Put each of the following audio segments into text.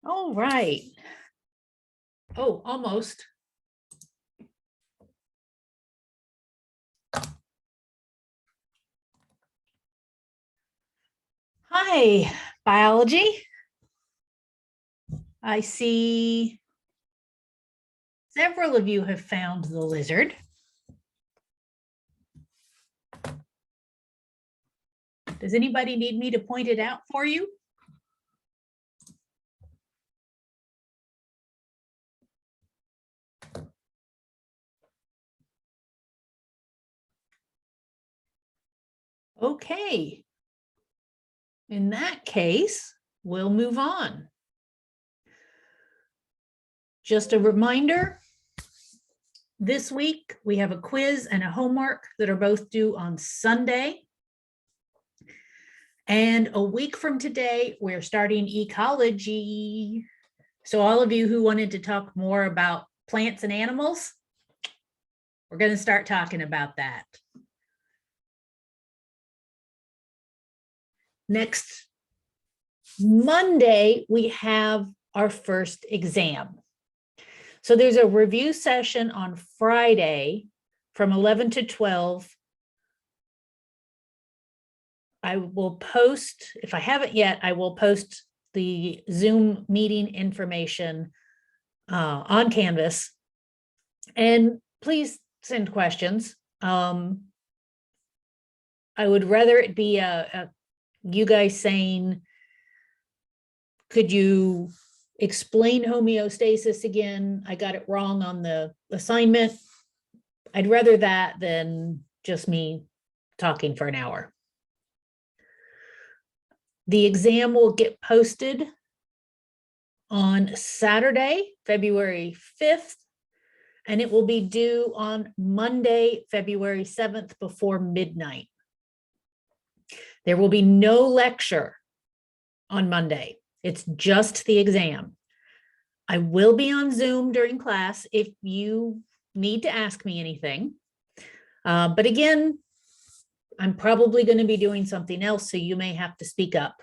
All right. Oh, almost. Hi, biology. I see several of you have found the lizard. Does anybody need me to point it out for you? Okay. In that case, we'll move on. Just a reminder, this week we have a quiz and a homework that are both due on Sunday. And a week from today, we're starting ecology. So all of you who wanted to talk more about plants and animals, we're going to start talking about that. Next Monday, we have our first exam. So there's a review session on Friday from 11 to 12. I will post, if I haven't yet, I will post the Zoom meeting information on Canvas. And please send questions. I would rather it be you guys saying, could you explain homeostasis again? I got it wrong on the assignment. I'd rather that than just me talking for an hour. The exam will get posted on Saturday, February 5th, and it will be due on Monday, February 7th before midnight. There will be no lecture on Monday. It's just the exam. I will be on Zoom during class if you need to ask me anything. But again, I'm probably going to be doing something else, so you may have to speak up.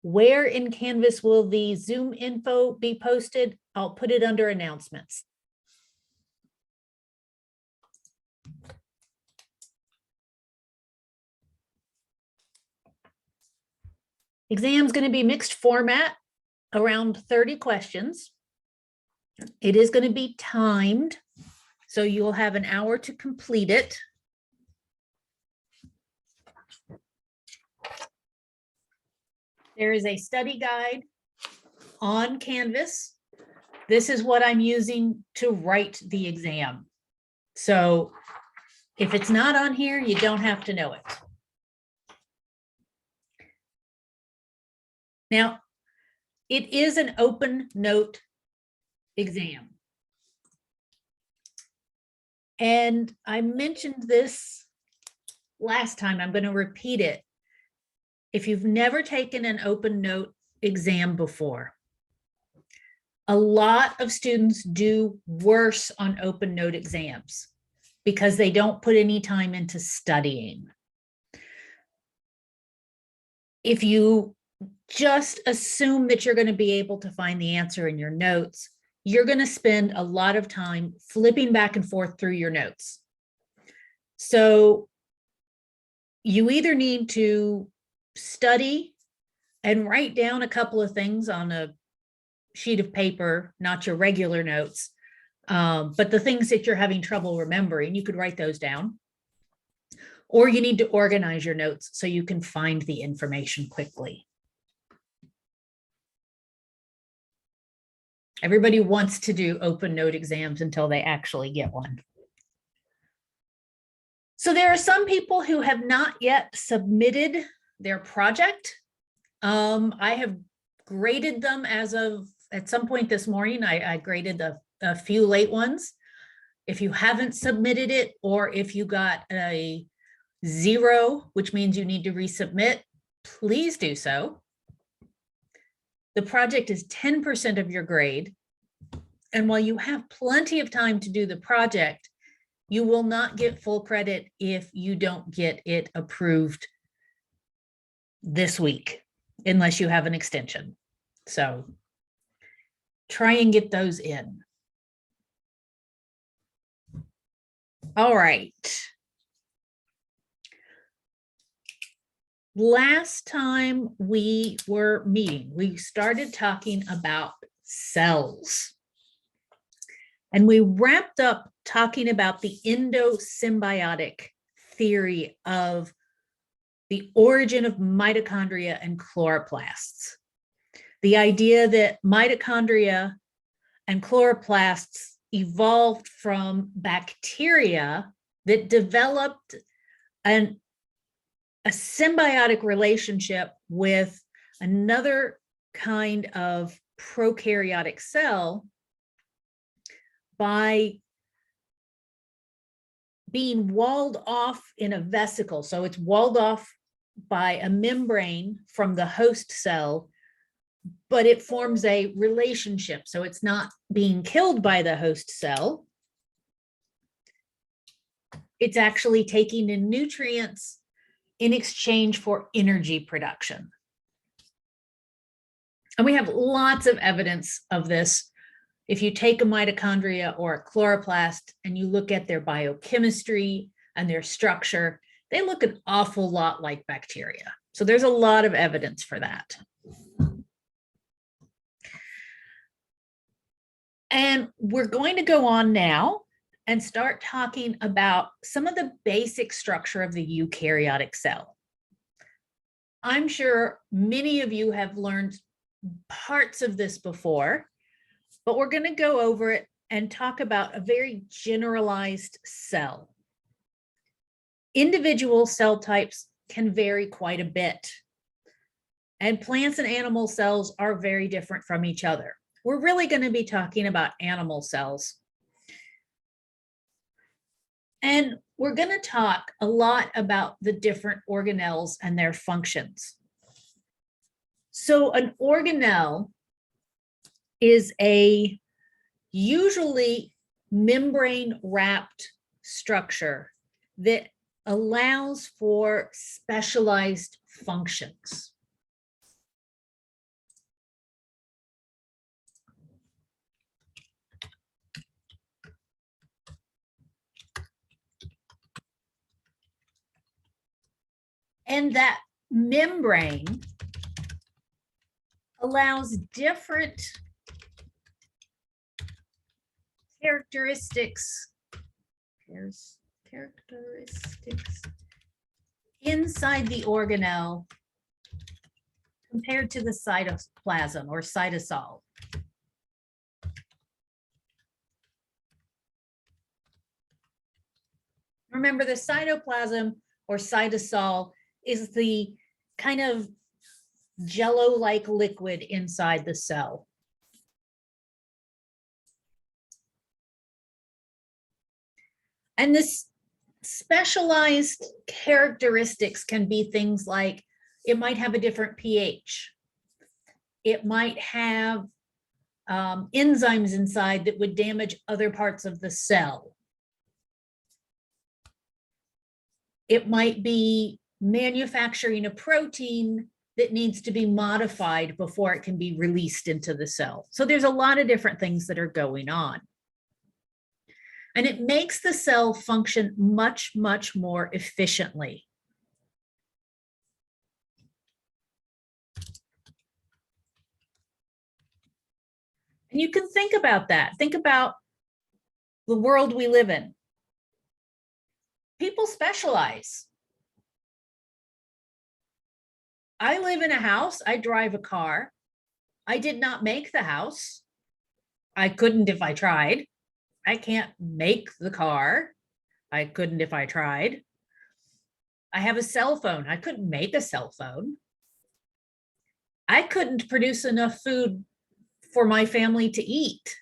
Where in Canvas will the Zoom info be posted? I'll put it under announcements. Exam's going to be mixed format, around 30 questions. It is going to be timed, so you'll have an hour to complete it. There is a study guide on Canvas. This is what I'm using to write the exam. So if it's not on here, you don't have to know it. Now, it is an open note exam. And I mentioned this last time, I'm going to repeat it. If you've never taken an open note exam before, a lot of students do worse on open note exams because they don't put any time into studying. If you just assume that you're going to be able to find the answer in your notes, you're going to spend a lot of time flipping back and forth through your notes. So you either need to study and write down a couple of things on a sheet of paper, not your regular notes, but the things that you're having trouble remembering, you could write those down. Or you need to organize your notes so you can find the information quickly. Everybody wants to do open note exams until they actually get one. So there are some people who have not yet submitted their project. I have graded them as of at some point this morning. I graded a few late ones. If you haven't submitted it, or if you got a 0, which means you need to resubmit, please do so. The project is 10% of your grade. And while you have plenty of time to do the project, you will not get full credit if you don't get it approved this week, unless you have an extension. So try and get those in. All right. Last time we were meeting, we started talking about cells. And we wrapped up talking about the endosymbiotic theory of the origin of mitochondria and chloroplasts. The idea that mitochondria and chloroplasts evolved from bacteria that developed a symbiotic relationship with another kind of prokaryotic cell by being walled off in a vesicle. So it's walled off by a membrane from the host cell, but it forms a relationship. So it's not being killed by the host cell. It's actually taking in nutrients in exchange for energy production. And we have lots of evidence of this. If you take a mitochondria or a chloroplast and you look at their biochemistry and their structure, they look an awful lot like bacteria. So there's a lot of evidence for that. And we're going to go on now and start talking about some of the basic structure of the eukaryotic cell. I'm sure many of you have learned parts of this before, but we're going to go over it and talk about a very generalized cell. Individual cell types can vary quite a bit, and plants and animal cells are very different from each other. We're really going to be talking about animal cells. And we're going to talk a lot about the different organelles and their functions. So an organelle is a usually membrane-wrapped structure that allows for specialized functions. And that membrane allows different characteristics inside the organelle compared to the cytoplasm or cytosol. Remember, the cytoplasm or cytosol is the kind of jello-like liquid inside the cell. And this specialized characteristics can be things like it might have a different pH. It might have enzymes inside that would damage other parts of the cell. It might be manufacturing a protein that needs to be modified before it can be released into the cell. So there's a lot of different things that are going on. And it makes the cell function much, much more efficiently. And you can think about that. Think about the world we live in. People specialize. I live in a house. I drive a car. I did not make the house. I couldn't if I tried. I can't make the car. I couldn't if I tried. I have a cell phone. I couldn't make a cell phone. I couldn't produce enough food for my family to eat.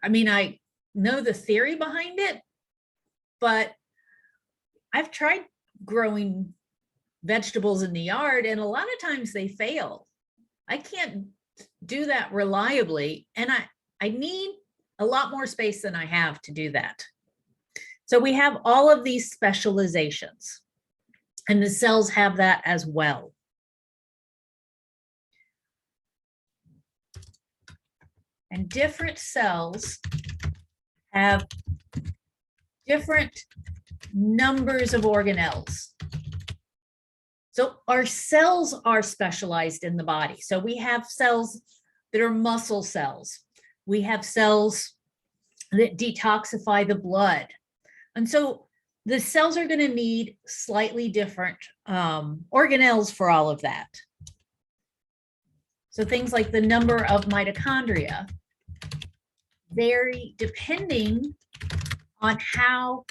I mean, I know the theory behind it, but I've tried growing vegetables in the yard, and a lot of times they fail. I can't do that reliably, and I need a lot more space than I have to do that. So we have all of these specializations, and the cells have that as well. And different cells have different numbers of organelles. So our cells are specialized in the body. So we have cells that are muscle cells. We have cells that detoxify the blood. And so the cells are going to need slightly different organelles for all of that. So things like the number of mitochondria vary depending on how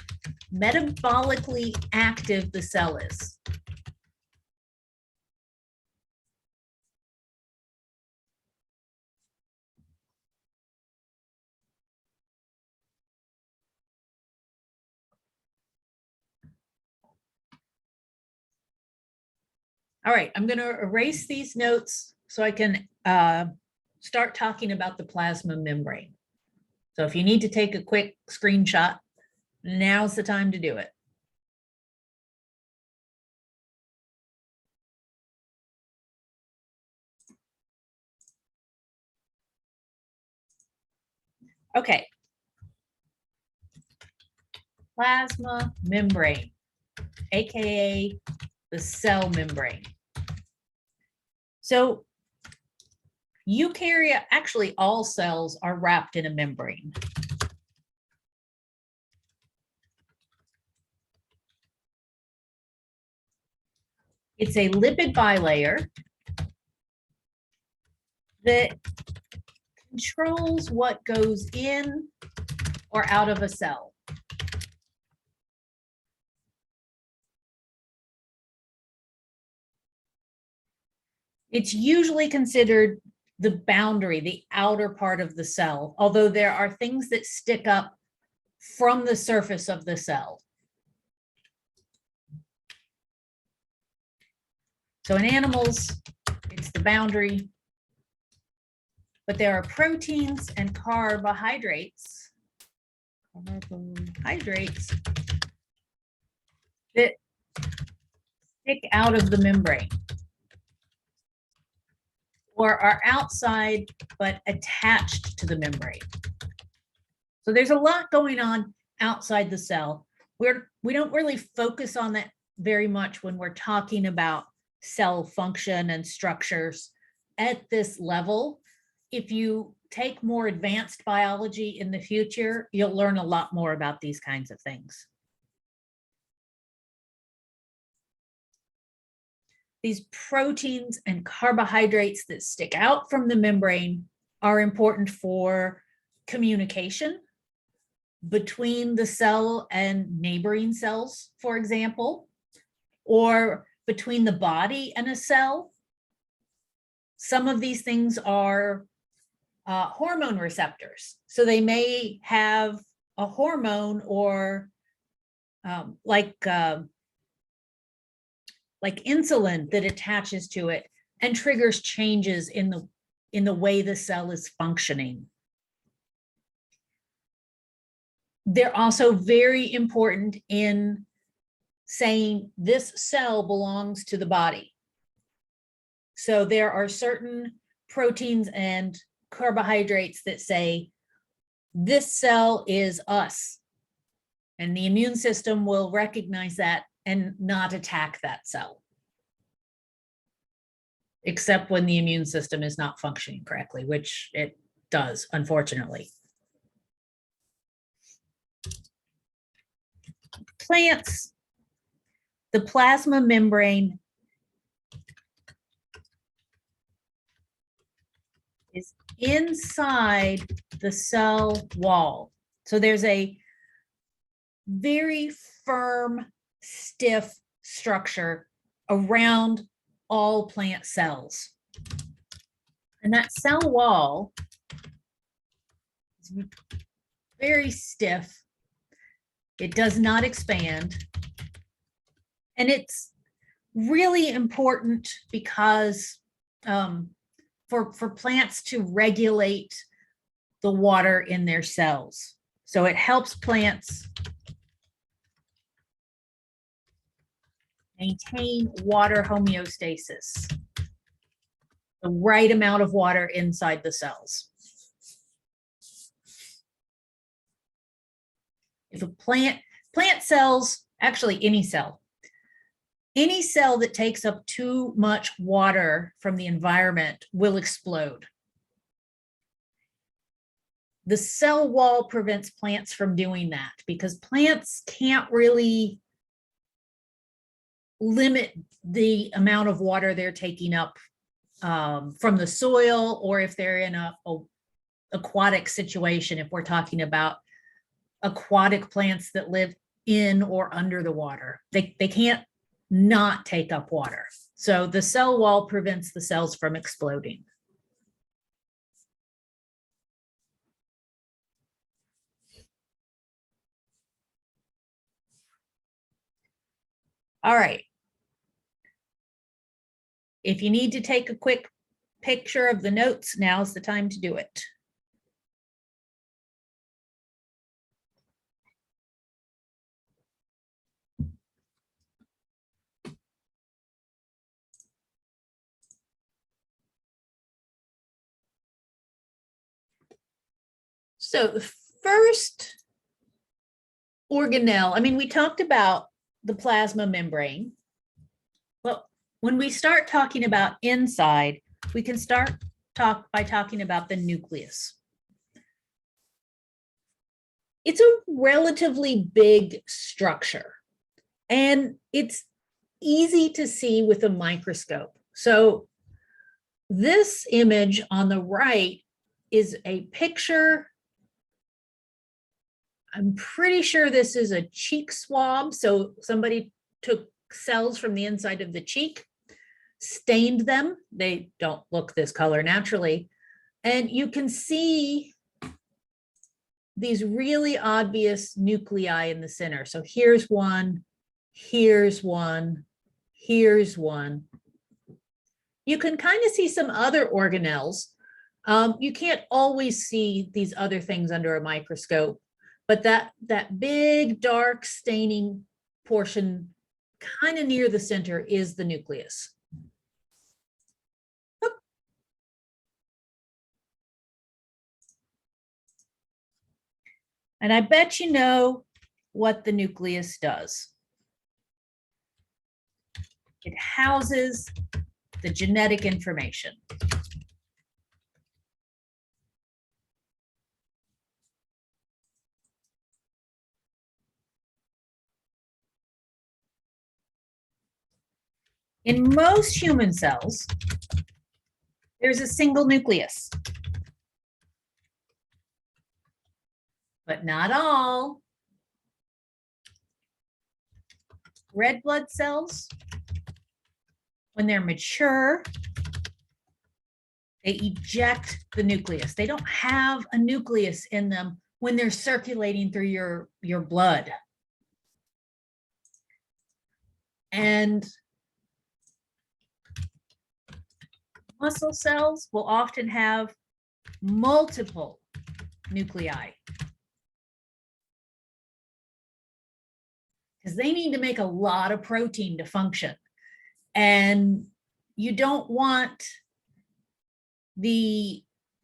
metabolically active the cell is. All right, I'm going to erase these notes so I can start talking about the plasma membrane. So if you need to take a quick screenshot, now's the time to do it. Okay. Plasma membrane, AKA the cell membrane. So eukarya, actually all cells are wrapped in a membrane. It's a lipid bilayer that controls what goes in or out of a cell. It's usually considered the boundary, the outer part of the cell, although there are things that stick up from the surface of the cell. So in animals, it's the boundary, but there are proteins and carbohydrates that stick out of the membrane or are outside but attached to the membrane. So there's a lot going on outside the cell. We don't really focus on that very much when we're talking about cell function and structures at this level. If you take more advanced biology in the future, you'll learn a lot more about these kinds of things. These proteins and carbohydrates that stick out from the membrane are important for communication between the cell and neighboring cells, for example, or between the body and a cell. Some of these things are hormone receptors. So they may have a hormone or like insulin that attaches to it and triggers changes in the way the cell is functioning. They're also very important in saying this cell belongs to the body. So there are certain proteins and carbohydrates that say this cell is us, and the immune system will recognize that and not attack that cell, except when the immune system is not functioning correctly, which it does, unfortunately. Plants, the plasma membrane is inside the cell wall. So there's a very firm, stiff structure around all plant cells. And that cell wall is very stiff. It does not expand. And it's really important because for plants to regulate the water in their cells. So it helps plants maintain water homeostasis, the right amount of water inside the cells. If a plant cells, actually any cell that takes up too much water from the environment will explode. The cell wall prevents plants from doing that because plants can't really limit the amount of water they're taking up from the soil, or if they're in a aquatic situation, if we're talking about aquatic plants that live in or under the water. They can't not take up water. So the cell wall prevents the cells from exploding. All right. If you need to take a quick picture of the notes, now's the time to do it. So the first organelle, I mean, we talked about the plasma membrane. Well, When we start talking about inside, we can start by talking about the nucleus. It's a relatively big structure, and it's easy to see with a microscope. So this image on the right is a picture. I'm pretty sure this is a cheek swab. So somebody took cells from the inside of the cheek, stained them. They don't look this color naturally. And you can see these really obvious nuclei in the center. So here's one, here's one, here's one. You can kind of see some other organelles. You can't always see these other things under a microscope, but that big dark staining portion kind of near the center is the nucleus. And I bet you know what the nucleus does. It houses the genetic information. In most human cells, there's a single nucleus, but not all. Red blood cells, when they're mature, they eject the nucleus. They don't have a nucleus in them when they're circulating through your blood. And muscle cells will often have multiple nuclei because they need to make a lot of protein to function. And you don't want the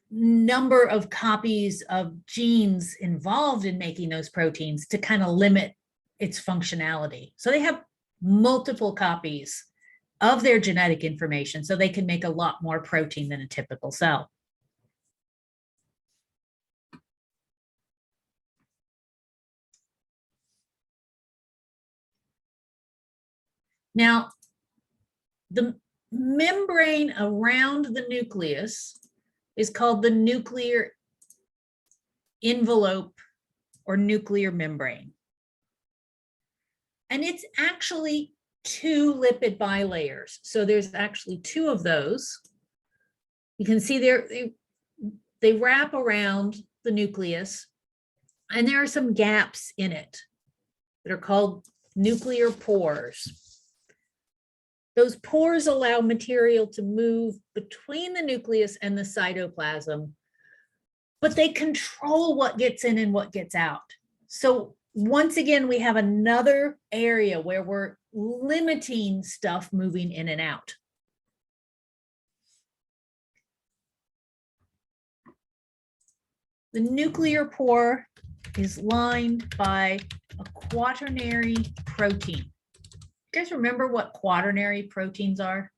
number of copies of genes involved in making those proteins to kind of limit its functionality. So they have multiple copies of their genetic information so they can make a lot more protein than a typical cell. Now, the membrane around the nucleus is called the nuclear envelope or nuclear membrane. And it's actually two lipid bilayers. So there's actually two of those. You can see they wrap around the nucleus, and there are some gaps in it that are called nuclear pores. Those pores allow material to move between the nucleus and the cytoplasm, but they control what gets in and what gets out. So once again, we have another area where we're limiting stuff moving in and out. The nuclear pore is lined by a quaternary protein. You guys remember what quaternary proteins are?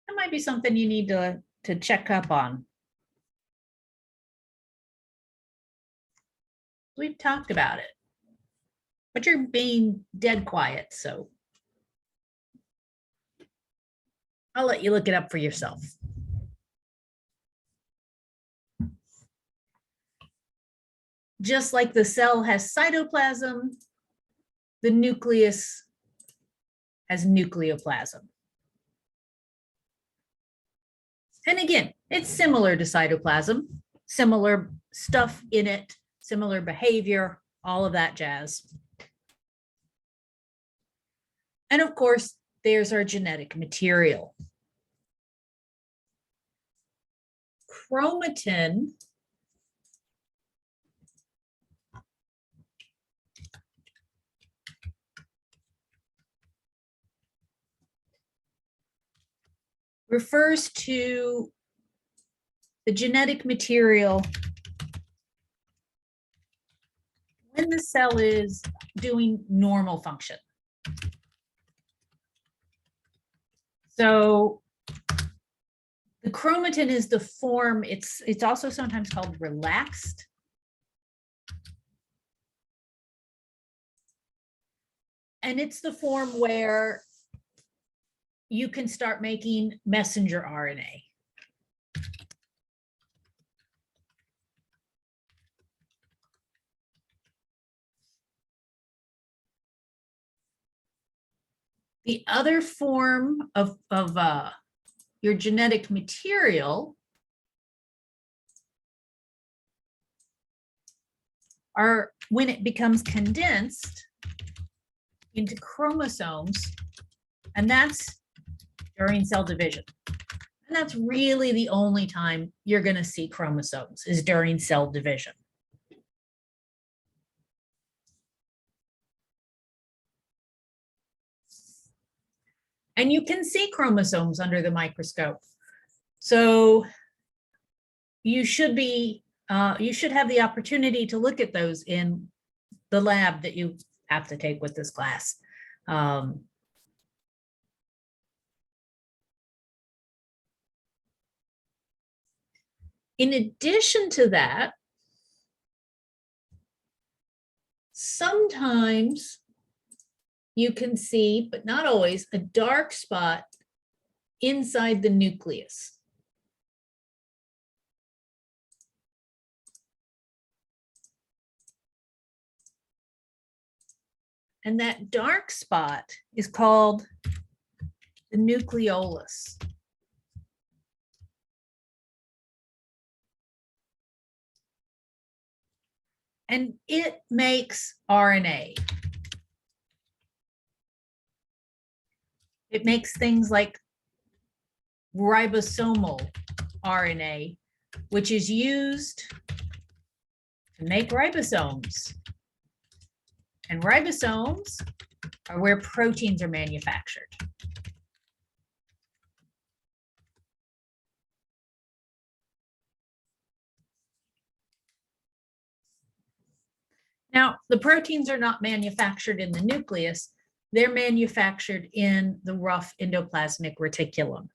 That might be something you need to check up on. We've talked about it, but you're being dead quiet, so I'll let you look it up for yourself. Just like the cell has cytoplasm, the nucleus has nucleoplasm. And again, it's similar to cytoplasm, similar stuff in it, similar behavior, all of that jazz. And of course, there's our genetic material. Chromatin refers to the genetic material when the cell is doing normal function. So the chromatin is the form, it's also sometimes called relaxed. And it's the form where you can start making messenger RNA. The other form of your genetic material are when it becomes condensed into chromosomes, and that's during cell division. And that's really the only time you're going to see chromosomes is during cell division. And you can see chromosomes under the microscope. So you should have the opportunity to look at those in the lab that you have to take with this class. In addition to that, sometimes you can see, but not always, a dark spot inside the nucleus. And that dark spot is called the nucleolus. And it makes RNA. It makes things like ribosomal RNA, which is used to make ribosomes. And ribosomes are where proteins are manufactured. Now, the proteins are not manufactured in the nucleus, they're manufactured in the rough endoplasmic reticulum.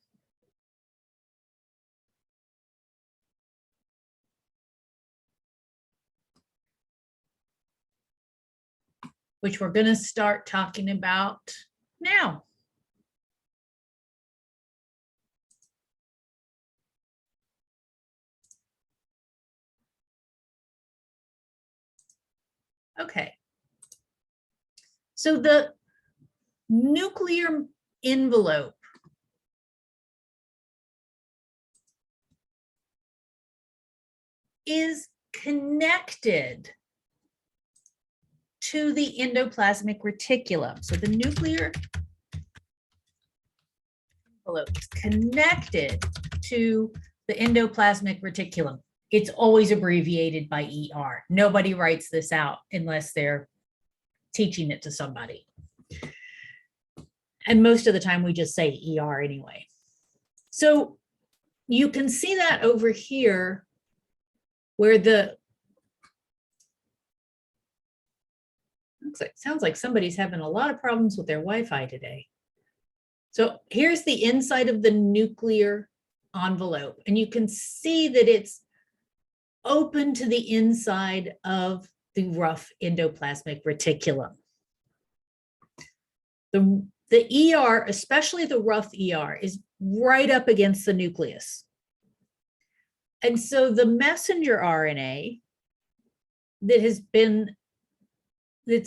Which we're going to start talking about now. Okay. So the nuclear envelope is connected to the endoplasmic reticulum. So the nuclear envelope is connected to the endoplasmic reticulum. It's always abbreviated by ER. Nobody writes this out unless they're teaching it to somebody. And most of the time we just say ER anyway. So you can see that over here where the sounds like somebody's having a lot of problems with their Wi-Fi today. So here's the inside of the nuclear envelope, and you can see that it's open to the inside of the rough endoplasmic reticulum. The ER, especially the rough ER, is right up against the nucleus. And so the messenger RNA that's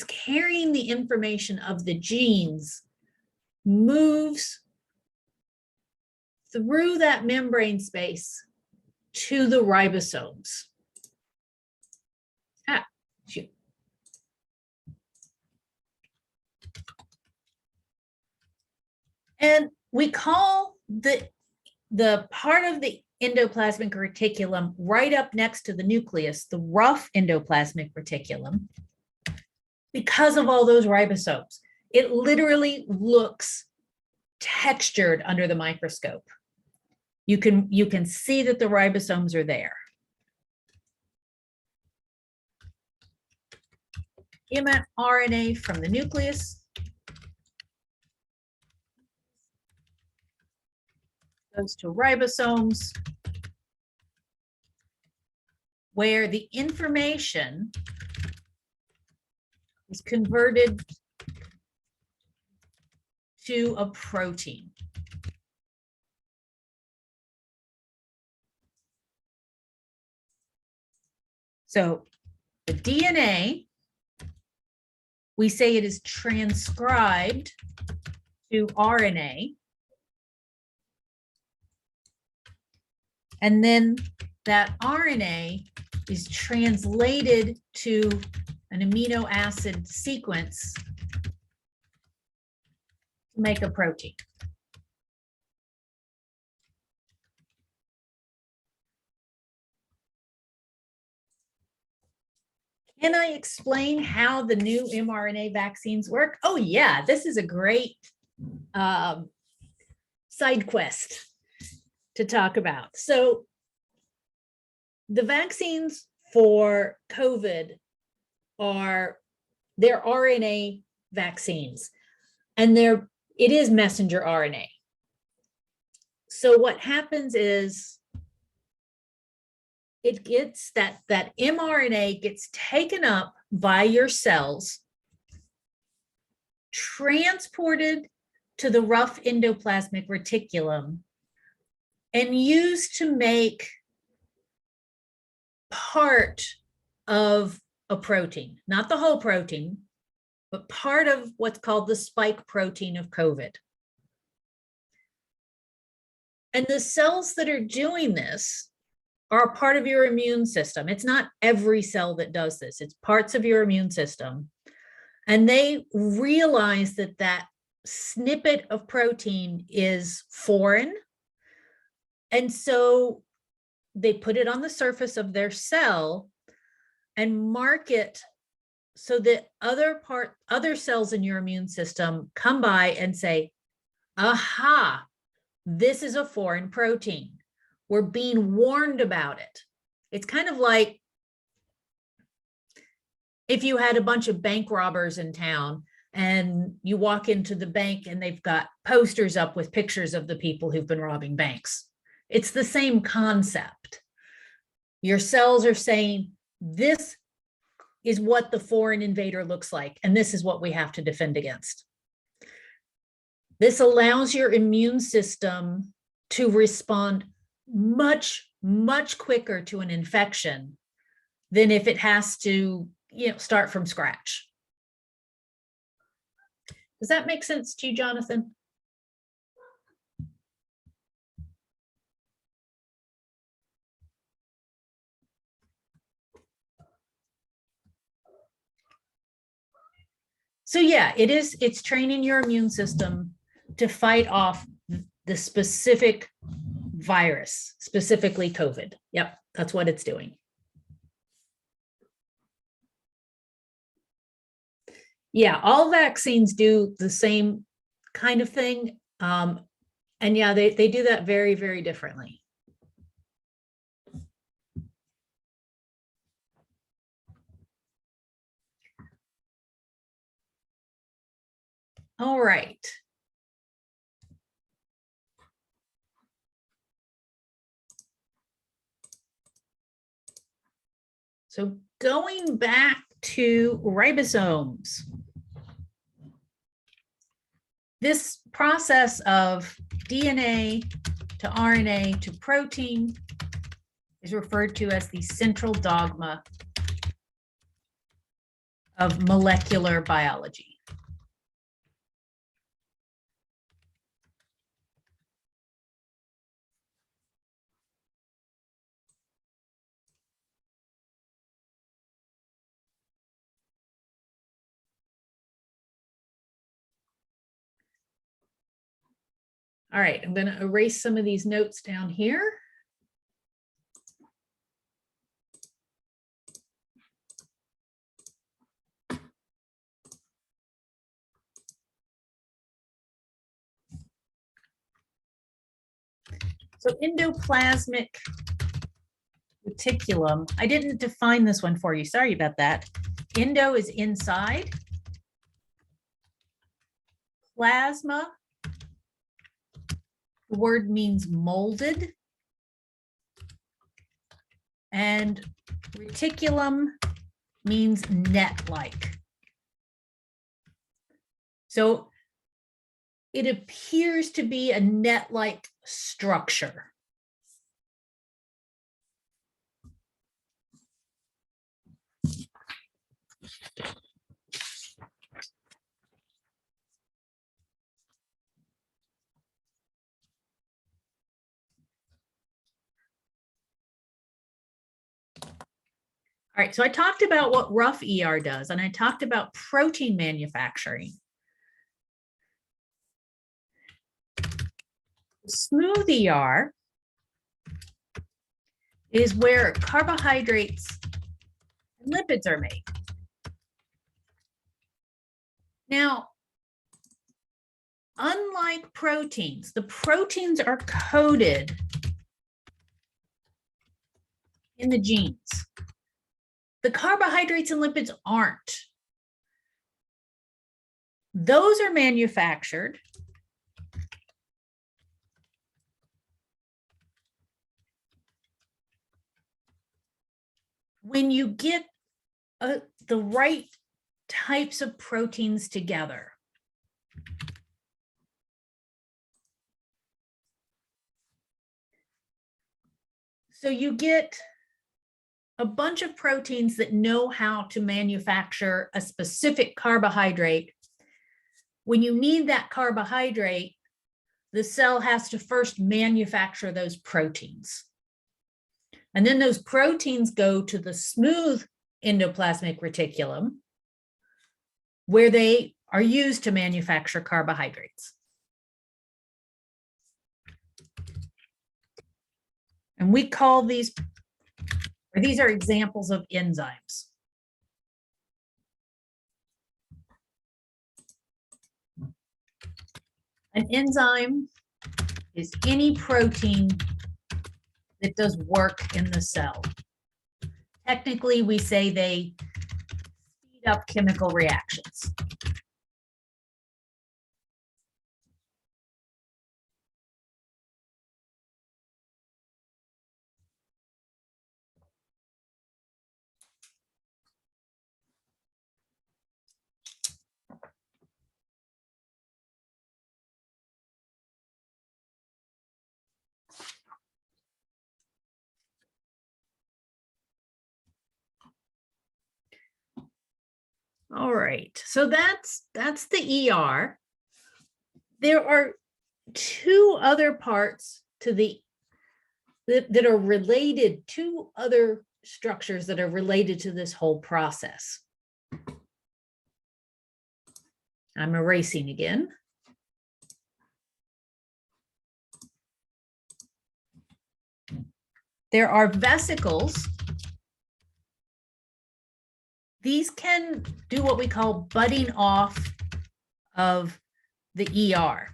carrying the information of the genes moves through that membrane space to the ribosomes. Shoot. And we call the part of the endoplasmic reticulum right up next to the nucleus the rough endoplasmic reticulum because of all those ribosomes. It literally looks textured under the microscope. you can see that the ribosomes are there. mRNA from the nucleus goes to ribosomes, where the information is converted to a protein. So the DNA, we say it is transcribed to RNA. And then that RNA is translated to an amino acid sequence to make a protein. Can I explain how the new mRNA vaccines work? Oh yeah, this is a great side quest to talk about. So the vaccines for COVID they're RNA vaccines, and it is messenger RNA. So what happens is it gets that mRNA gets taken up by your cells, transported to the rough endoplasmic reticulum, and used to make part of a protein, not the whole protein, but part of what's called the spike protein of COVID. And the cells that are doing this are a part of your immune system. It's not every cell that does this. It's parts of your immune system. And they realize that that snippet of protein is foreign. And so they put it on the surface of their cell and mark it so that other cells in your immune system come by and say, aha, this is a foreign protein. We're being warned about it. It's kind of like if you had a bunch of bank robbers in town and you walk into the bank and they've got posters up with pictures of the people who've been robbing banks. It's the same concept. Your cells are saying, this is what the foreign invader looks like, and this is what we have to defend against. This allows your immune system to respond much, much quicker to an infection than if it has to, start from scratch. Does that make sense to you, Jonathan? So yeah, it's training your immune system to fight off the specific virus, specifically COVID. Yep, that's what it's doing. Yeah, all vaccines do the same kind of thing. And yeah, they do that very, very differently. All right. So going back to ribosomes, this process of DNA to RNA to protein is referred to as the central dogma of molecular biology. All right, I'm going to erase some of these notes down here. So endoplasmic reticulum, I didn't define this one for you. Sorry about that. Endo is inside. Plasma, the word means molded. And reticulum means net-like. So it appears to be a net-like structure. All right, so I talked about what rough ER does, and I talked about protein manufacturing. Smooth ER is where carbohydrates and lipids are made. Now, unlike proteins, the proteins are coded in the genes. The carbohydrates and lipids aren't. Those are manufactured when you get the right types of proteins together. So you get a bunch of proteins that know how to manufacture a specific carbohydrate. When you need that carbohydrate, the cell has to first manufacture those proteins. And then those proteins go to the smooth endoplasmic reticulum, where they are used to manufacture carbohydrates. And we call these are examples of enzymes. An enzyme is any protein that does work in the cell. Technically, we say they speed up chemical reactions. All right, so that's the ER. There are two other parts to that are related, two other structures that are related to this whole process. I'm erasing again. There are vesicles. These can do what we call budding off of the ER,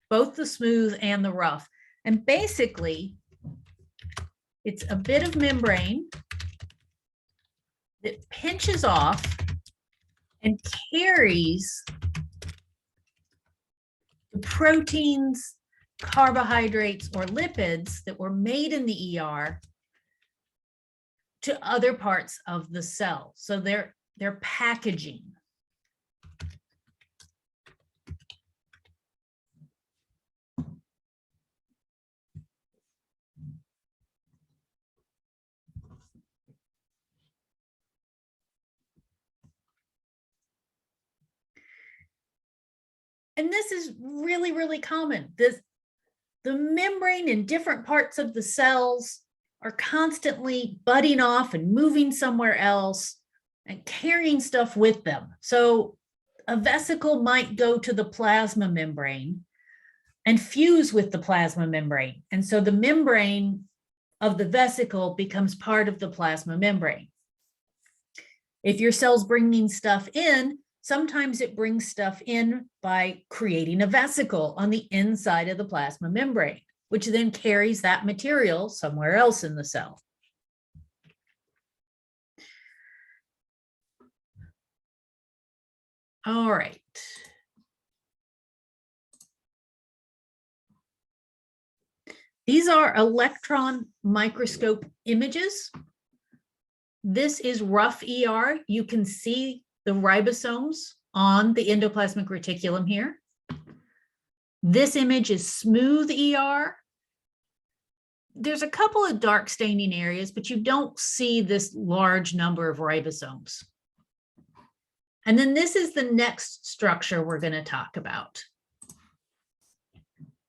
both the smooth and the rough. And basically, it's a bit of membrane that pinches off and carries the proteins, carbohydrates, or lipids that were made in the ER to other parts of the cell. So they're packaging. And this is really, really common. The membrane in different parts of the cells are constantly budding off and moving somewhere else and carrying stuff with them. So a vesicle might go to the plasma membrane and fuse with the plasma membrane. And so the membrane of the vesicle becomes part of the plasma membrane. If your cell's bringing stuff in, sometimes it brings stuff in by creating a vesicle on the inside of the plasma membrane. which then carries that material somewhere else in the cell. All right. These are electron microscope images. This is rough ER. You can see the ribosomes on the endoplasmic reticulum here. This image is smooth ER. There's a couple of dark staining areas, but you don't see this large number of ribosomes. And then this is the next structure we're going to talk about.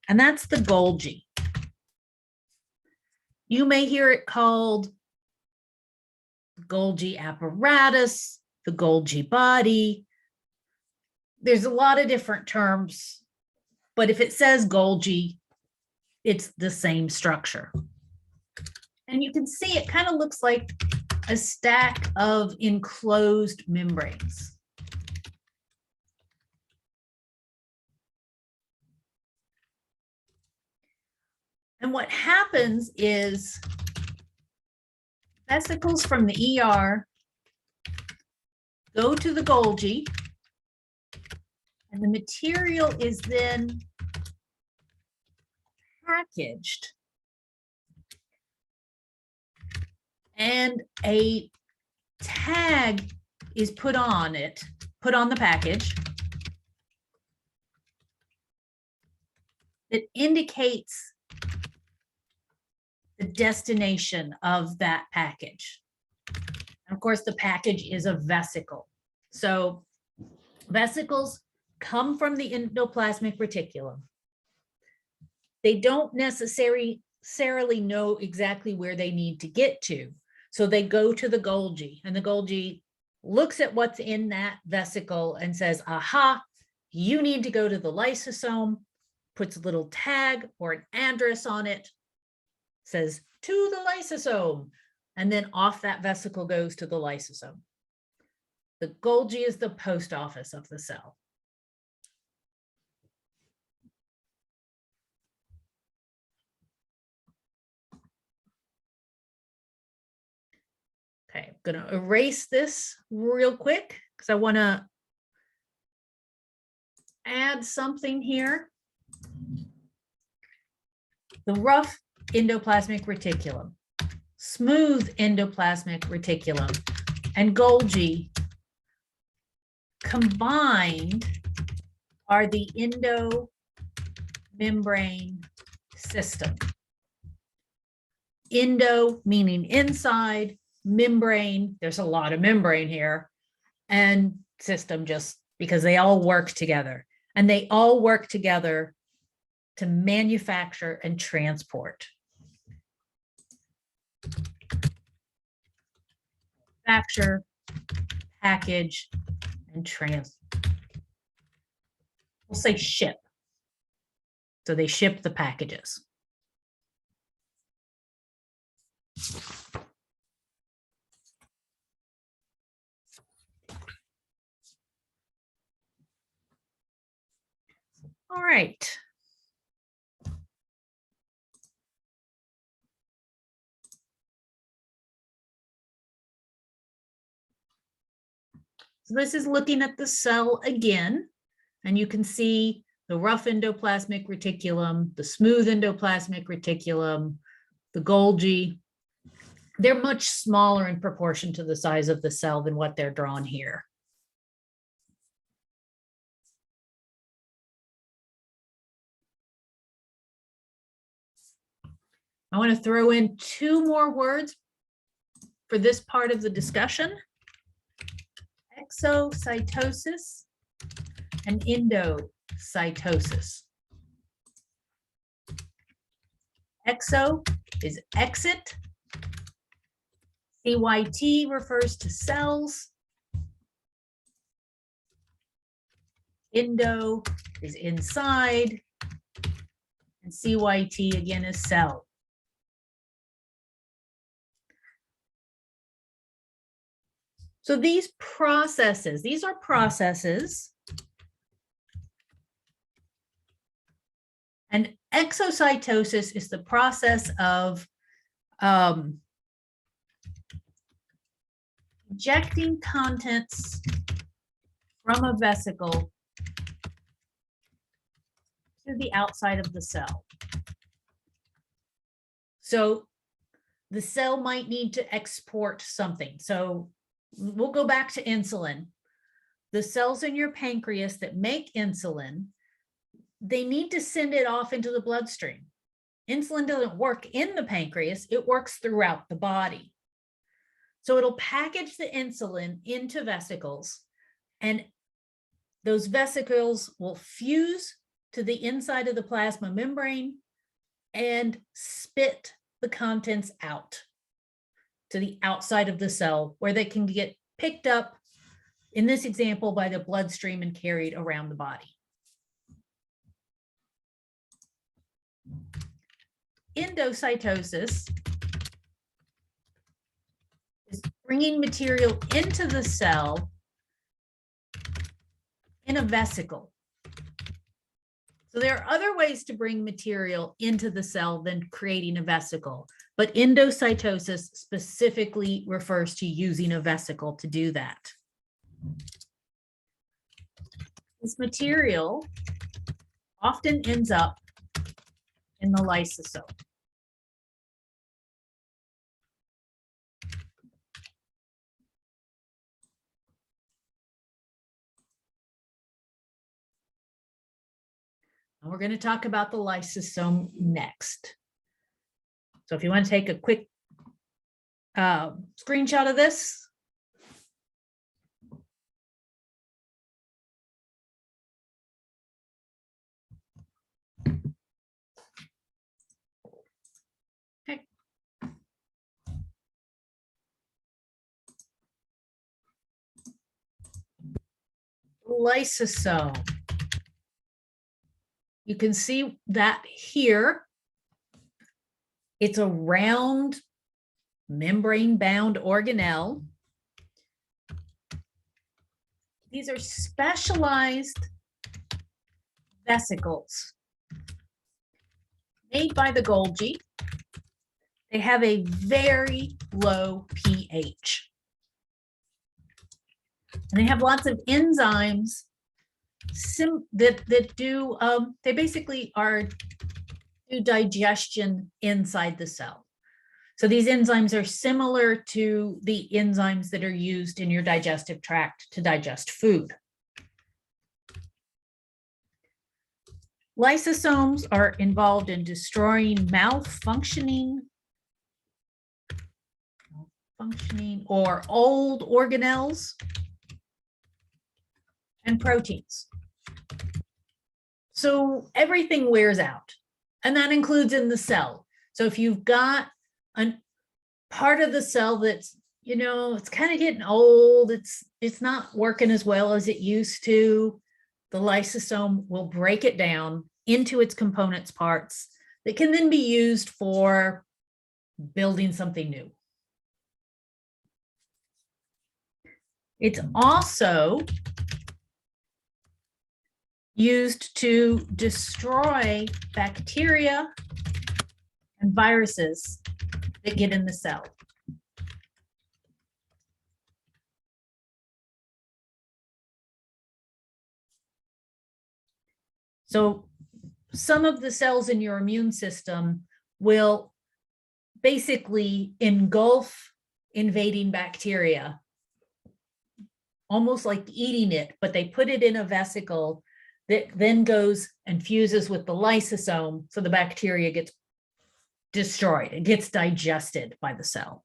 And that's the Golgi. You may hear it called Golgi apparatus, the Golgi body. There's a lot of different terms, but if it says Golgi, it's the same structure. And you can see it kind of looks like a stack of enclosed membranes. And what happens is vesicles from the ER go to the Golgi, and the material is then packaged. And a tag is put on it, put on the package, that indicates the destination of that package. And of course, the package is a vesicle. So vesicles come from the endoplasmic reticulum. They don't necessarily know exactly where they need to get to. So they go to the Golgi, and the Golgi looks at what's in that vesicle and says, aha, you need to go to the lysosome, puts a little tag or an address on it, says to the lysosome, and then off that vesicle goes to the lysosome. The Golgi is the post office of the cell. Okay, I'm going to erase this real quick because I want to add something here. The rough endoplasmic reticulum, smooth endoplasmic reticulum, and Golgi combined are the endomembrane system. Endo meaning inside, membrane, there's a lot of membrane here, and system just because they all work together. And they all work together to manufacture and transport. Manufacture, package, and we'll say ship. So they ship the packages. All right. So this is looking at the cell again, and you can see the rough endoplasmic reticulum, the smooth endoplasmic reticulum, the Golgi. They're much smaller in proportion to the size of the cell than what they're drawn here. I want to throw in two more words for this part of the discussion: exocytosis and endocytosis. Exo is exit. CYT refers to cells. Endo is inside. And CYT again is cell. So these are processes. And exocytosis is the process of ejecting contents from a vesicle to the outside of the cell. So the cell might need to export something. So we'll go back to insulin. The cells in your pancreas that make insulin, they need to send it off into the bloodstream. Insulin doesn't work in the pancreas, it works throughout the body. So it'll package the insulin into vesicles, and those vesicles will fuse to the inside of the plasma membrane and spit the contents out to the outside of the cell, where they can get picked up, in this example, by the bloodstream and carried around the body. Endocytosis is bringing material into the cell in a vesicle. So there are other ways to bring material into the cell than creating a vesicle, but endocytosis specifically refers to using a vesicle to do that. This material often ends up in the lysosome. And we're going to talk about the lysosome next. So if you want to take a quick screenshot of this. Okay. Lysosome. You can see that here. It's a round membrane-bound organelle. These are specialized vesicles made by the Golgi. They have a very low pH. And they have lots of enzymes that do, they basically do digestion inside the cell. So these enzymes are similar to the enzymes that are used in your digestive tract to digest food. Lysosomes are involved in destroying malfunctioning or old organelles and proteins. So everything wears out, and that includes in the cell. So if you've got a part of the cell that's, you know, it's kind of getting old, it's not working as well as it used to, the lysosome will break it down into its components parts that can then be used for building something new. It's also used to destroy bacteria and viruses that get in the cell. So some of the cells in your immune system will basically engulf invading bacteria, almost like eating it, but they put it in a vesicle that then goes and fuses with the lysosome, so the bacteria gets destroyed. It gets digested by the cell.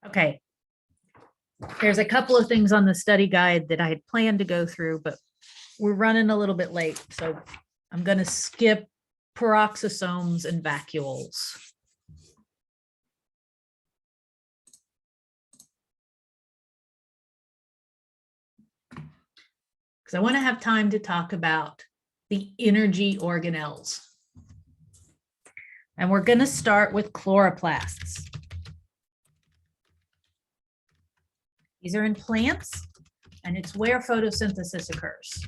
Okay, there's a couple of things on the study guide that I had planned to go through, but we're running a little bit late, so I'm going to skip peroxisomes and vacuoles. Because I want to have time to talk about the energy organelles. And we're going to start with chloroplasts. These are in plants, and it's where photosynthesis occurs.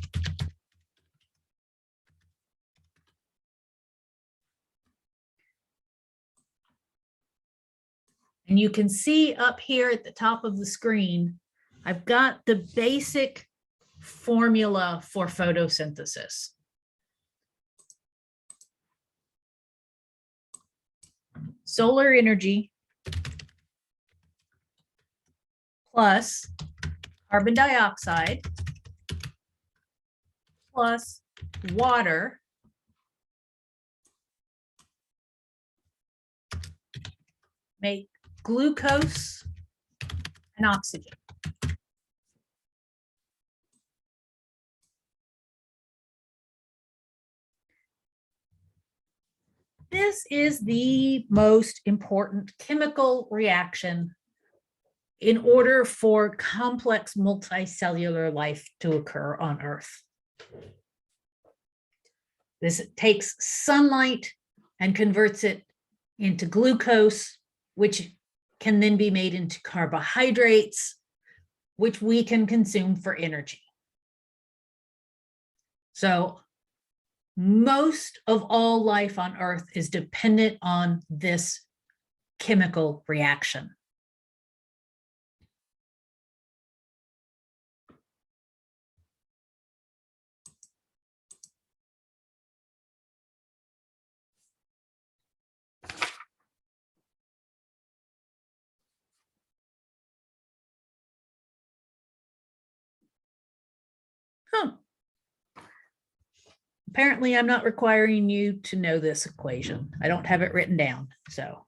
And you can see up here at the top of the screen, I've got the basic formula for photosynthesis. Solar energy plus carbon dioxide plus water make glucose and oxygen. This is the most important chemical reaction in order for complex multicellular life to occur on Earth. This takes sunlight and converts it into glucose, which can then be made into carbohydrates, which we can consume for energy. So most of all life on Earth is dependent on this chemical reaction. Apparently, I'm not requiring you to know this equation. I don't have it written down, so.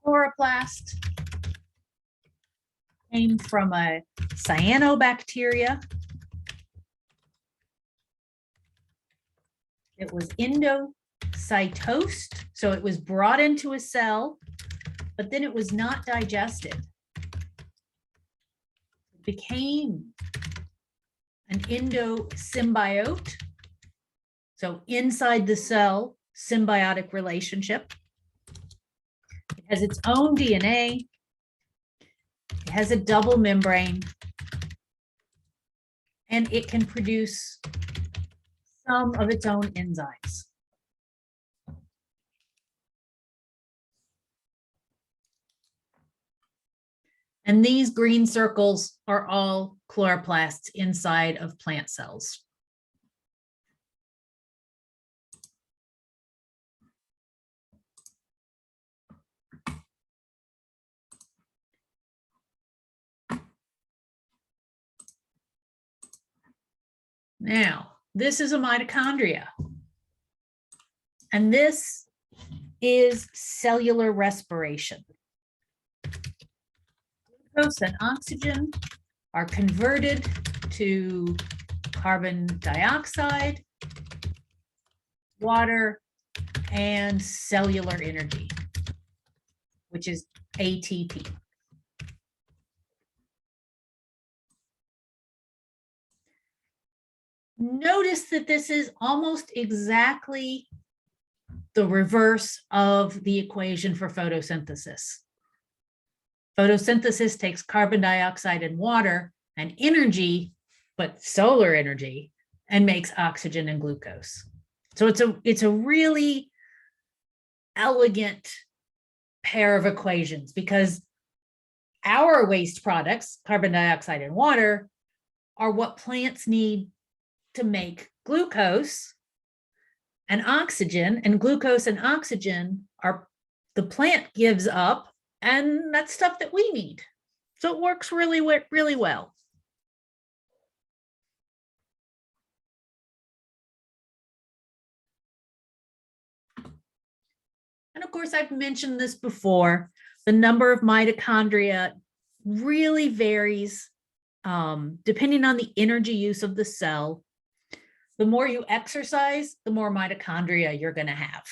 Chloroplast came from a cyanobacteria. It was endocytosed, so it was brought into a cell, but then it was not digested. It became an endosymbiote, so inside the cell, symbiotic relationship. It has its own DNA. It has a double membrane, and it can produce some of its own enzymes. And these green circles are all chloroplasts inside of plant cells. Now, this is a mitochondria. And this is cellular respiration. Glucose and oxygen are converted to carbon dioxide, water, and cellular energy, which is ATP. Notice that this is almost exactly the reverse of the equation for photosynthesis. Photosynthesis takes carbon dioxide and water and energy, but solar energy, and makes oxygen and glucose. So it's a really elegant pair of equations, because our waste products, carbon dioxide and water, are what plants need to make glucose and oxygen, and glucose and oxygen are the plant gives up, and that's stuff that we need. So it works really, really well. And of course, I've mentioned this before, The number of mitochondria really varies depending on the energy use of the cell. The more you exercise, the more mitochondria you're going to have.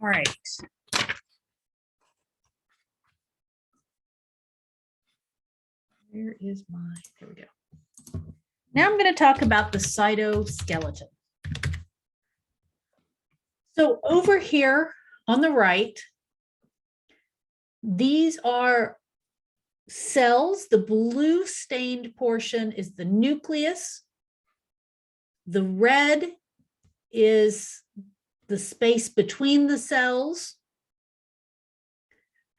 All right. Where is my, there we go. Now I'm going to talk about the cytoskeleton. So over here on the right, these are cells. The blue stained portion is the nucleus. The red is the space between the cells.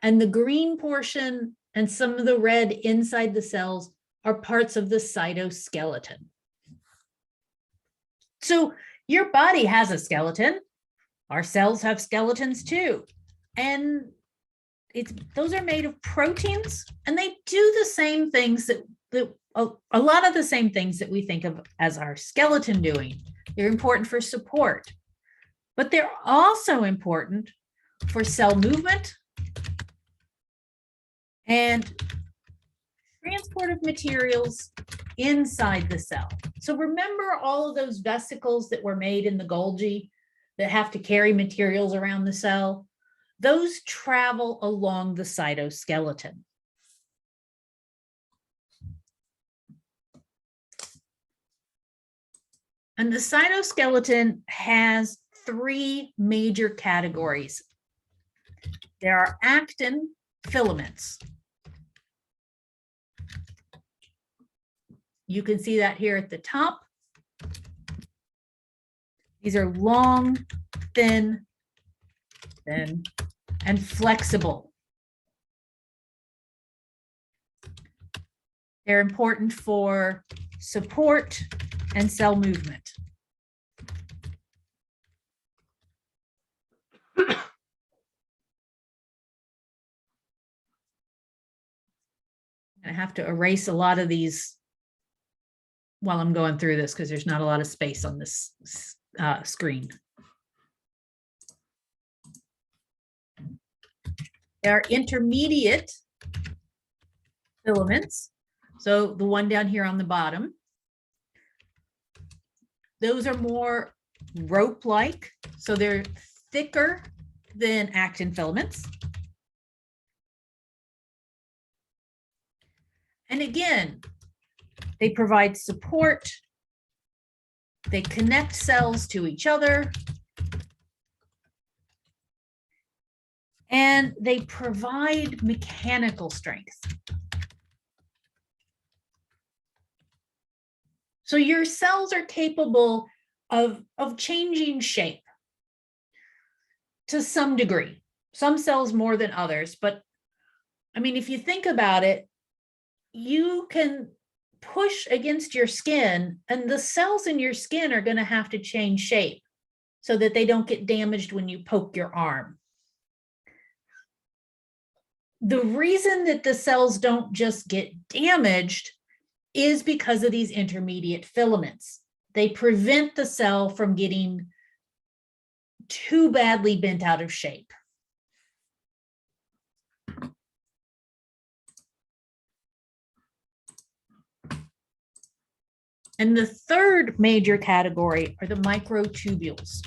And the green portion and some of the red inside the cells are parts of the cytoskeleton. So your body has a skeleton. Our cells have skeletons too. And those are made of proteins, and they do the same things that a lot of the same things that we think of as our skeleton doing. They're important for support, but they're also important for cell movement and transport of materials inside the cell. So remember all of those vesicles that were made in the Golgi that have to carry materials around the cell? Those travel along the cytoskeleton. And the cytoskeleton has three major categories. There are actin filaments. You can see that here at the top. These are long, thin, and flexible. They're important for support and cell movement. I have to erase a lot of these while I'm going through this because there's not a lot of space on this screen. There are intermediate filaments. So the one down here on the bottom, those are more rope-like. So they're thicker than actin filaments. And again, they provide support. They connect cells to each other. And they provide mechanical strength. So your cells are capable of changing shape to some degree. Some cells more than others, but I mean, if you think about it, you can push against your skin and the cells in your skin are going to have to change shape so that they don't get damaged when you poke your arm. The reason that the cells don't just get damaged is because of these intermediate filaments. They prevent the cell from getting too badly bent out of shape. And the third major category are the microtubules.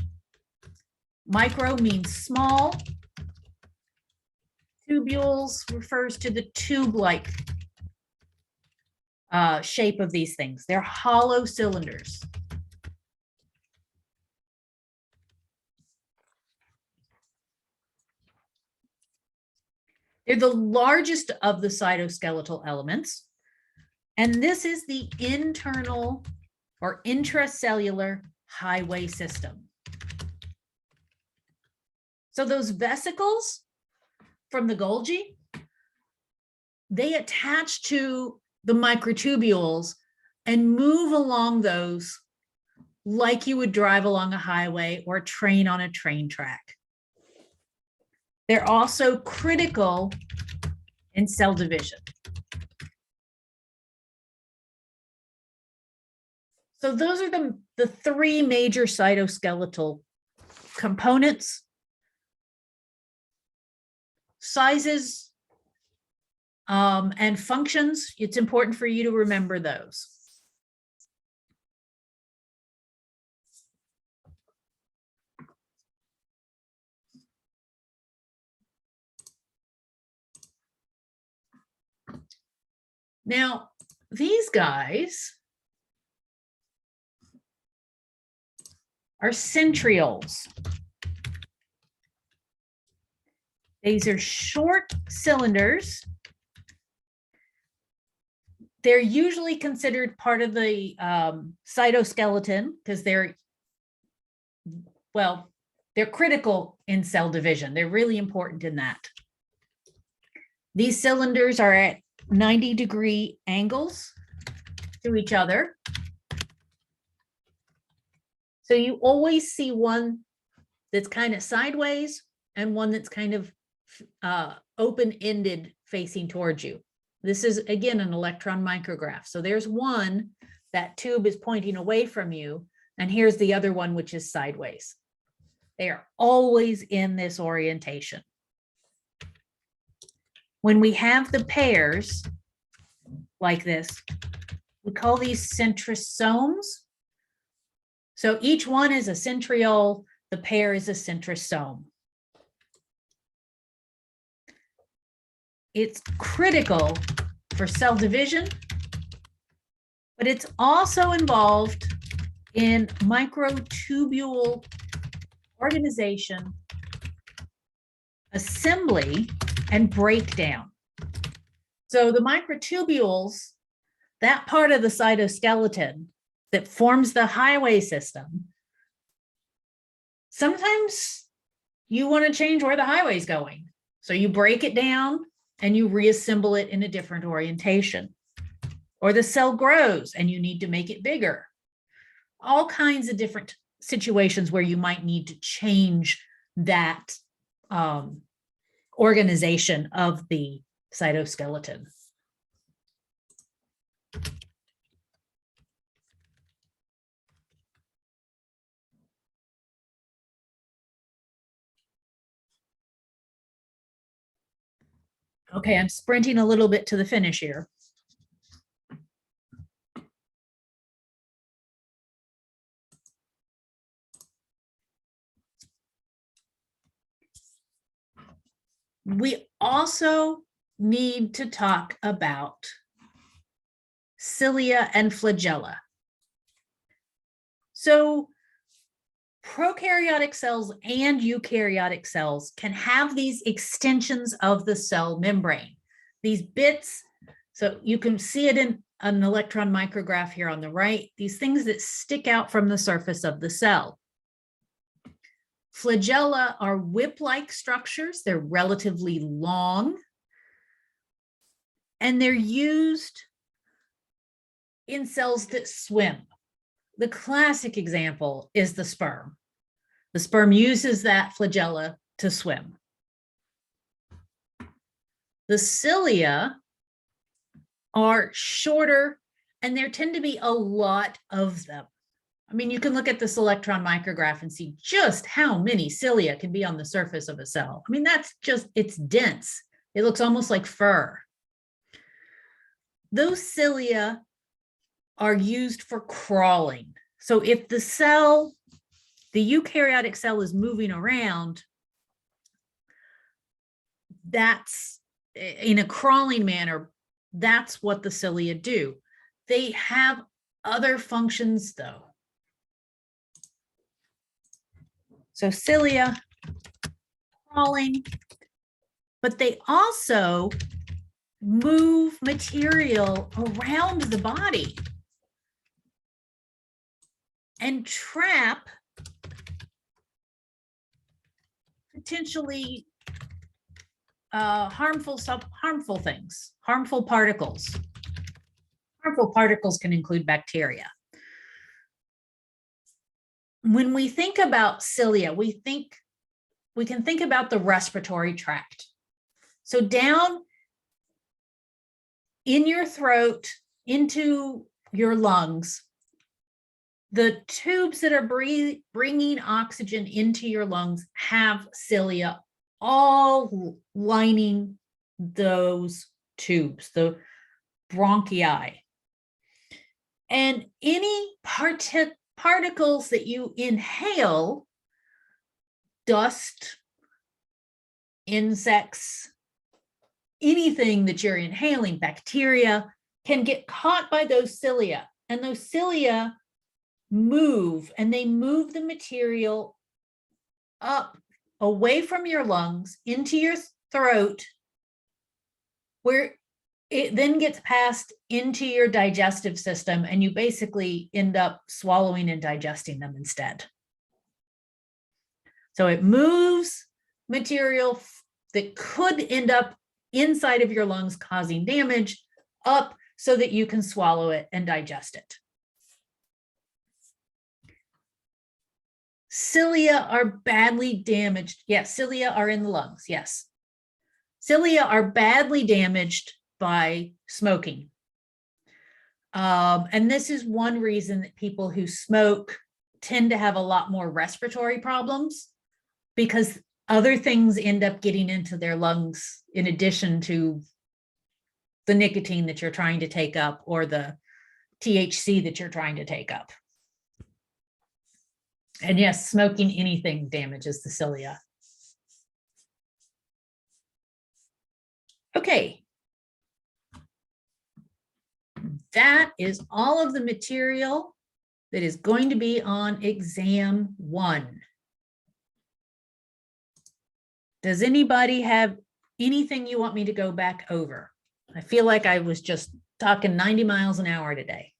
Micro means small. Tubules refers to the tube-like shape of these things. They're hollow cylinders. They're the largest of the cytoskeletal elements. And this is the internal or intracellular highway system. So those vesicles from the Golgi, they attach to the microtubules and move along those like you would drive along a highway or a train on a train track. They're also critical in cell division. So those are the three major cytoskeletal components. Sizes and functions, it's important for you to remember those. Now, these guys are centrioles. These are short cylinders. They're usually considered part of the cytoskeleton because they're critical in cell division. They're really important in that. These cylinders are at 90-degree angles to each other. So you always see one that's kind of sideways and one that's kind of open-ended facing towards you. This is, again, an electron micrograph. So there's one, that tube is pointing away from you, and here's the other one, which is sideways. They are always in this orientation. When we have the pairs like this, we call these centrosomes. So each one is a centriole, the pair is a centrosome. It's critical for cell division, but it's also involved in microtubule organization, assembly, and breakdown. So the microtubules, that part of the cytoskeleton that forms the highway system, sometimes you want to change where the highway is going. So you break it down and you reassemble it in a different orientation. Or the cell grows and you need to make it bigger. All kinds of different situations where you might need to change that organization of the cytoskeleton. Okay, I'm sprinting a little bit to the finish here. We also need to talk about cilia and flagella. So prokaryotic cells and eukaryotic cells can have these extensions of the cell membrane, these bits. So you can see it in an electron micrograph here on the right, these things that stick out from the surface of the cell. Flagella are whip-like structures. They're relatively long, and they're used in cells that swim. The classic example is the sperm. The sperm uses that flagella to swim. The cilia are shorter, and there tend to be a lot of them. I mean, you can look at this electron micrograph and see just how many cilia can be on the surface of a cell. I mean, it's dense. It looks almost like fur. Those cilia are used for crawling. So if the eukaryotic cell is moving around, that's in a crawling manner, that's what the cilia do. They have other functions though. So cilia, crawling, but they also move material around the body and trap potentially harmful things, harmful particles. Harmful particles can include bacteria. When we think about cilia, we can think about the respiratory tract. So down in your throat, into your lungs, The tubes that are bringing oxygen into your lungs have cilia all lining those tubes, the bronchi. And any particles that you inhale, dust, insects, anything that you're inhaling, bacteria, can get caught by those cilia. And those cilia move, and they move the material up away from your lungs into your throat, where it then gets passed into your digestive system, and you basically end up swallowing and digesting them instead. So it moves material that could end up inside of your lungs, causing damage, up so that you can swallow it and digest it. Cilia are badly damaged. Yes, cilia are in the lungs. Yes. Cilia are badly damaged by smoking. And this is one reason that people who smoke tend to have a lot more respiratory problems, because other things end up getting into their lungs in addition to the nicotine that you're trying to take up or the THC that you're trying to take up. And yes, smoking anything damages the cilia. Okay. That is all of the material that is going to be on exam 1. Does anybody have anything you want me to go back over? I feel like I was just talking 90 miles an hour today.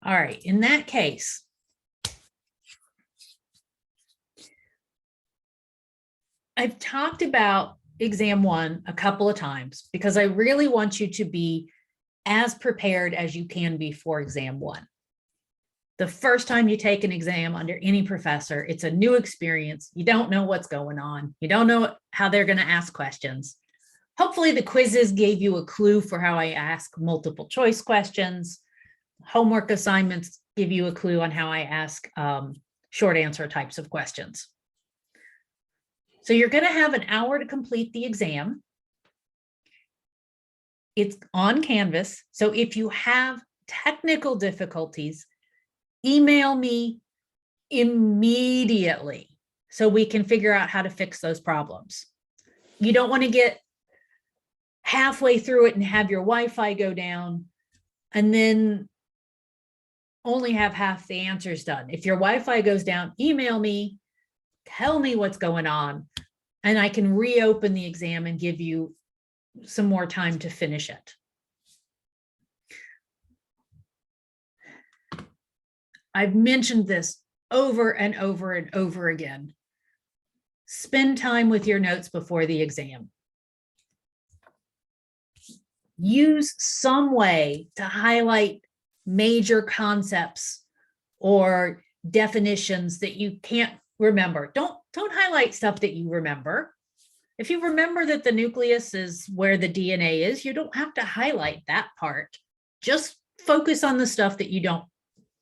All right, in that case, I've talked about exam 1 a couple of times because I really want you to be as prepared as you can be for exam 1. The first time you take an exam under any professor, it's a new experience. You don't know what's going on. You don't know how they're going to ask questions. Hopefully the quizzes gave you a clue for how I ask multiple choice questions. Homework assignments give you a clue on how I ask short answer types of questions. So you're going to have an hour to complete the exam. It's on Canvas. So if you have technical difficulties, email me immediately so we can figure out how to fix those problems. You don't want to get halfway through it and have your Wi-Fi go down and then only have half the answers done. If your Wi-Fi goes down, email me, tell me what's going on, and I can reopen the exam and give you some more time to finish it. I've mentioned this over and over and over again. Spend time with your notes before the exam. Use some way to highlight major concepts or definitions that you can't remember. Don't highlight stuff that you remember. If you remember that the nucleus is where the DNA is, you don't have to highlight that part. Just focus on the stuff that you don't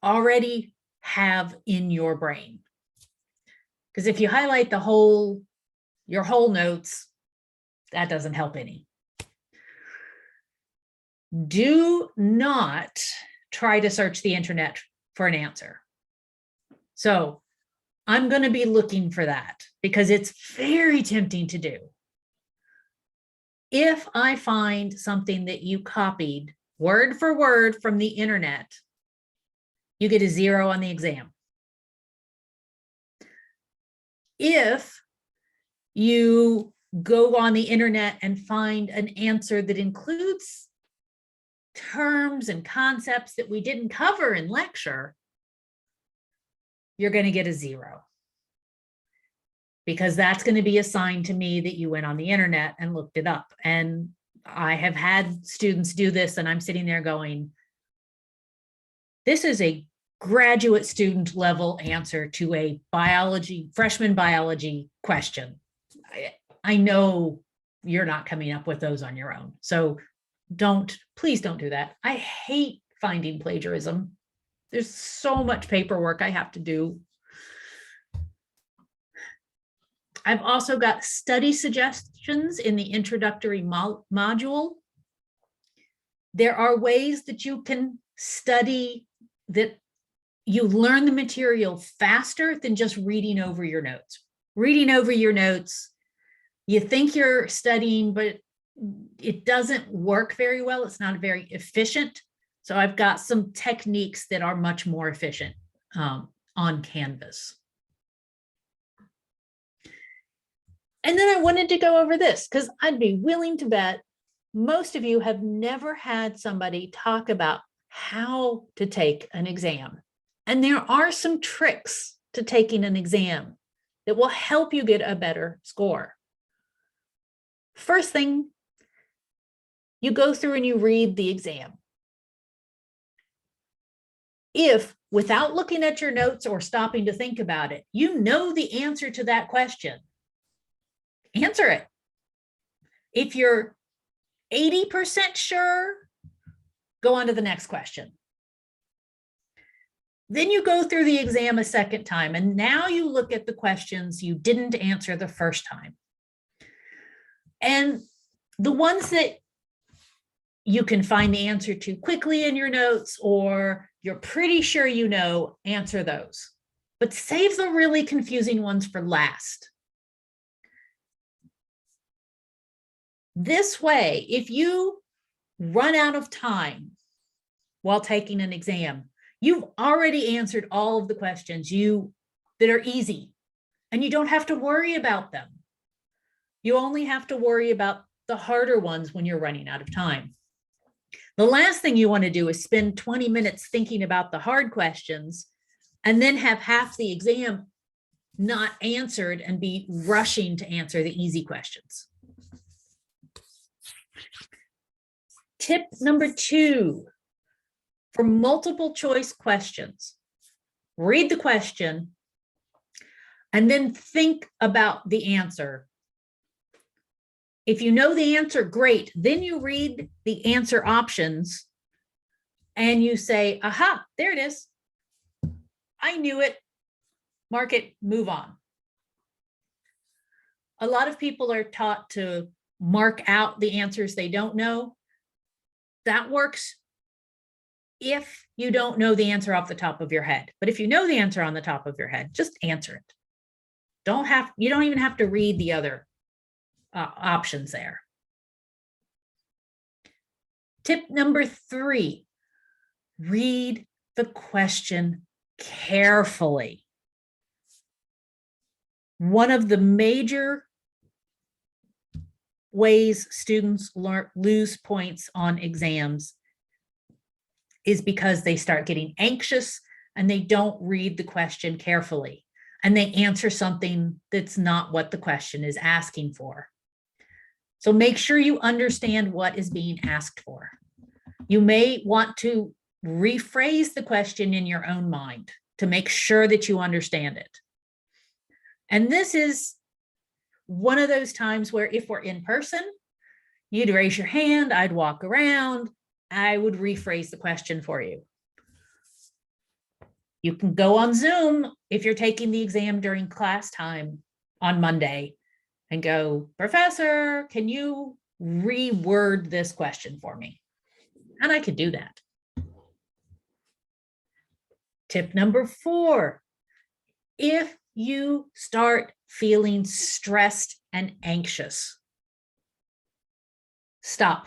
already have in your brain. Because if you highlight your whole notes, that doesn't help any. Do not try to search the internet for an answer. So I'm going to be looking for that because it's very tempting to do. If I find something that you copied word for word from the internet, you get a 0 on the exam. If you go on the internet and find an answer that includes terms and concepts that we didn't cover in lecture, you're going to get a 0. Because that's going to be a sign to me that you went on the internet and looked it up. And I have had students do this, and I'm sitting there going, this is a graduate student level answer to a freshman biology question. I know you're not coming up with those on your own. So please don't do that. I hate finding plagiarism. There's so much paperwork I have to do. I've also got study suggestions in the introductory module. There are ways that you can study that you learn the material faster than just reading over your notes. Reading over your notes, you think you're studying, but it doesn't work very well. It's not very efficient. So I've got some techniques that are much more efficient on Canvas. And then I wanted to go over this because I'd be willing to bet most of you have never had somebody talk about how to take an exam. And there are some tricks to taking an exam that will help you get a better score. First thing, you go through and you read the exam. If, without looking at your notes or stopping to think about it, you know the answer to that question, answer it. If you're 80% sure, go on to the next question. Then you go through the exam a second time, and now you look at the questions you didn't answer the first time. And the ones that you can find the answer to quickly in your notes, or you're pretty sure you know, answer those. But save the really confusing ones for last. This way, if you run out of time while taking an exam, you've already answered all of the questions that are easy, and you don't have to worry about them. You only have to worry about the harder ones when you're running out of time. The last thing you want to do is spend 20 minutes thinking about the hard questions and then have half the exam not answered and be rushing to answer the easy questions. Tip number 2, for multiple choice questions, read the question and then think about the answer. If you know the answer, great. Then you read the answer options and you say, aha, there it is. I knew it. Mark it, move on. A lot of people are taught to mark out the answers they don't know. That works if you don't know the answer off the top of your head. But if you know the answer on the top of your head, just answer it. You don't even have to read the other options there. Tip number 3, read the question carefully. One of the major ways students lose points on exams is because they start getting anxious and they don't read the question carefully, and they answer something that's not what the question is asking for. So make sure you understand what is being asked for. You may want to rephrase the question in your own mind to make sure that you understand it. And this is one of those times where if we're in person, you'd raise your hand, I'd walk around, I would rephrase the question for you. You can go on Zoom if you're taking the exam during class time on Monday and go, Professor, can you reword this question for me? And I could do that. Tip number 4, if you start feeling stressed and anxious, stop.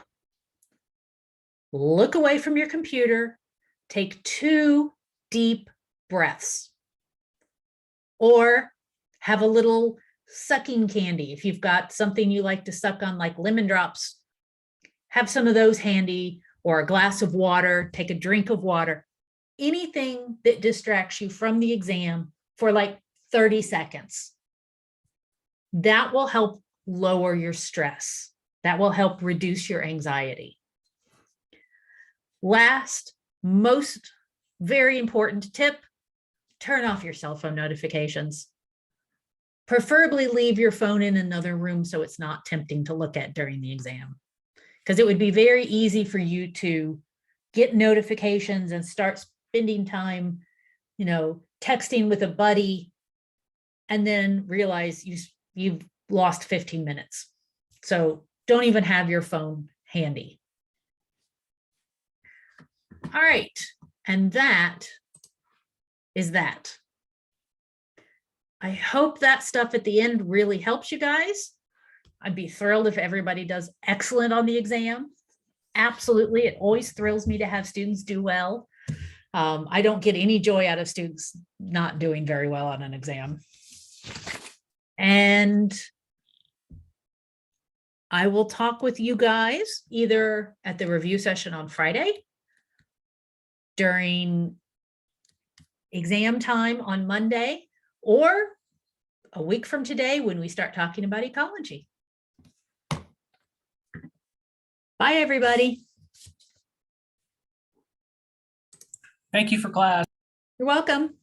Look away from your computer, take 2 deep breaths, or have a little sucking candy. If you've got something you like to suck on, like lemon drops, have some of those handy, or a glass of water, take a drink of water, anything that distracts you from the exam for like 30 seconds. That will help lower your stress. That will help reduce your anxiety. Last, most very important tip, turn off your cell phone notifications. Preferably leave your phone in another room so it's not tempting to look at during the exam, because it would be very easy for you to get notifications and start spending time, texting with a buddy, and then realize you've lost 15 minutes. So don't even have your phone handy. All right, and that is that. I hope that stuff at the end really helps you guys. I'd be thrilled if everybody does excellent on the exam. Absolutely, it always thrills me to have students do well. I don't get any joy out of students not doing very well on an exam. And I will talk with you guys either at the review session on Friday, during exam time on Monday, or a week from today when we start talking about ecology. Bye, everybody. Thank you for class. You're welcome.